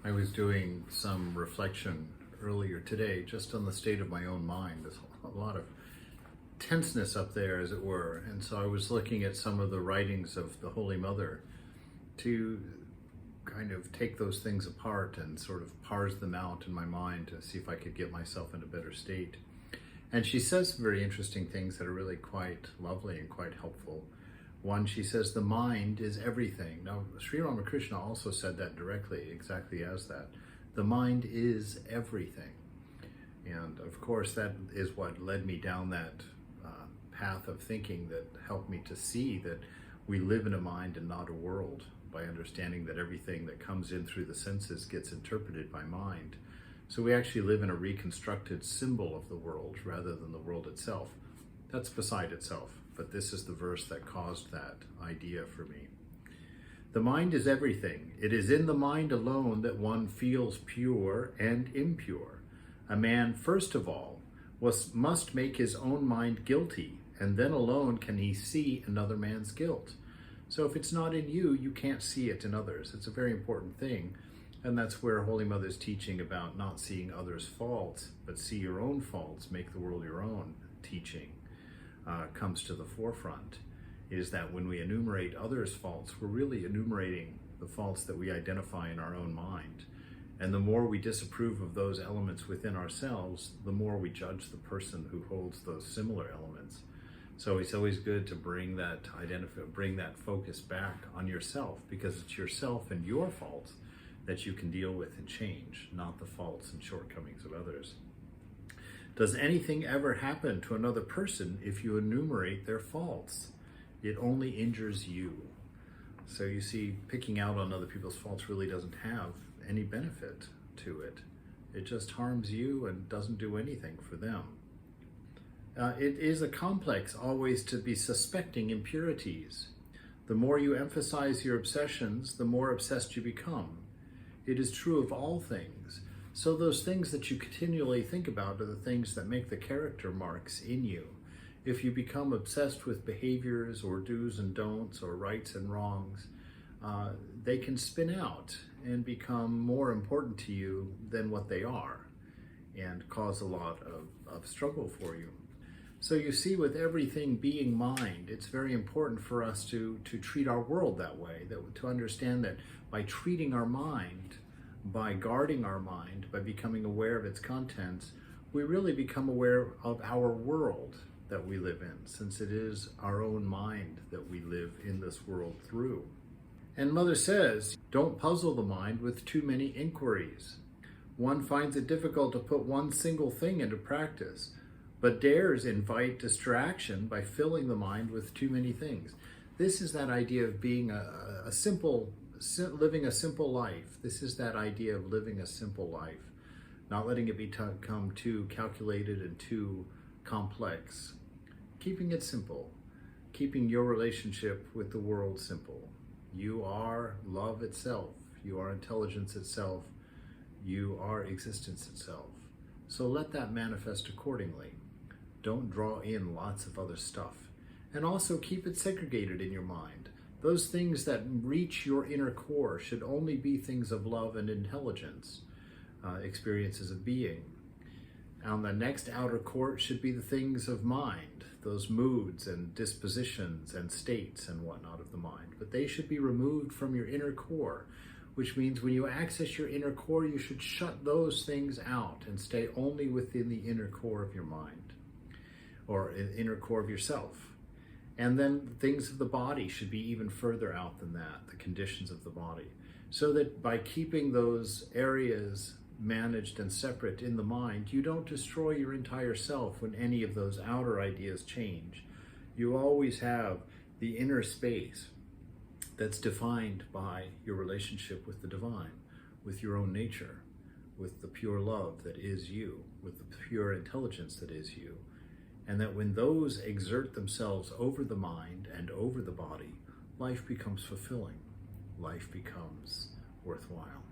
I was doing some reflection earlier today just on the state of my own mind. There's a lot of tenseness up there, as it were. And so I was looking at some of the writings of the Holy Mother to kind of take those things apart and sort of parse them out in my mind to see if I could get myself in a better state. And she says some very interesting things that are really quite lovely and quite helpful. One, she says, the mind is everything. Now, Sri Ramakrishna also said that directly, exactly as that. The mind is everything. And of course, that is what led me down that path of thinking that helped me to see that we live in a mind and not a world, by understanding that everything that comes in through the senses gets interpreted by mind. So we actually live in a reconstructed symbol of the world rather than the world itself. That's beside itself, but this is the verse that caused that idea for me. The mind is everything. It is in the mind alone that one feels pure and impure. A man, first of all, must make his own mind guilty, and then alone can he see another man's guilt. So if it's not in you, you can't see it in others. It's a very important thing. And that's where Holy Mother's teaching about not seeing others' faults, but see your own faults, make the world your own teaching comes to the forefront, is that when we enumerate others' faults, we're really enumerating the faults that we identify in our own mind. And the more we disapprove of those elements within ourselves, the more we judge the person who holds those similar elements. So it's always good to bring that focus back on yourself, because it's yourself and your faults that you can deal with and change, not the faults and shortcomings of others. Does anything ever happen to another person if you enumerate their faults? It only injures you. So you see, picking out on other people's faults really doesn't have any benefit to it. It just harms you and doesn't do anything for them. It is a complex always to be suspecting impurities. The more you emphasize your obsessions, the more obsessed you become. It is true of all things. So those things that you continually think about are the things that make the character marks in you. If you become obsessed with behaviors or do's and don'ts or rights and wrongs, they can spin out and become more important to you than what they are and cause a lot of struggle for you. So you see, with everything being mind, it's very important for us to treat our world that way, to understand that by treating our mind, by guarding our mind, by becoming aware of its contents, we really become aware of our world that we live in, since it is our own mind that we live in this world through. And Mother says, don't puzzle the mind with too many inquiries. One finds it difficult to put one single thing into practice, but dares invite distraction by filling the mind with too many things. This is that idea of being living a simple life. This is that idea of living a simple life, not letting it become too calculated and too complex. Keeping it simple, keeping your relationship with the world simple. You are love itself. You are intelligence itself. You are existence itself. So let that manifest accordingly. Don't draw in lots of other stuff. And also keep it segregated in your mind. Those things that reach your inner core should only be things of love and intelligence, experiences of being. On the next outer court should be the things of mind, those moods and dispositions and states and whatnot of the mind. But they should be removed from your inner core, which means when you access your inner core, you should shut those things out and stay only within the inner core of your mind, or inner core of yourself. And then things of the body should be even further out than that, the conditions of the body. So that by keeping those areas managed and separate in the mind, you don't destroy your entire self when any of those outer ideas change. You always have the inner space that's defined by your relationship with the divine, with your own nature, with the pure love that is you, with the pure intelligence that is you. And that when those exert themselves over the mind and over the body, life becomes fulfilling. Life becomes worthwhile.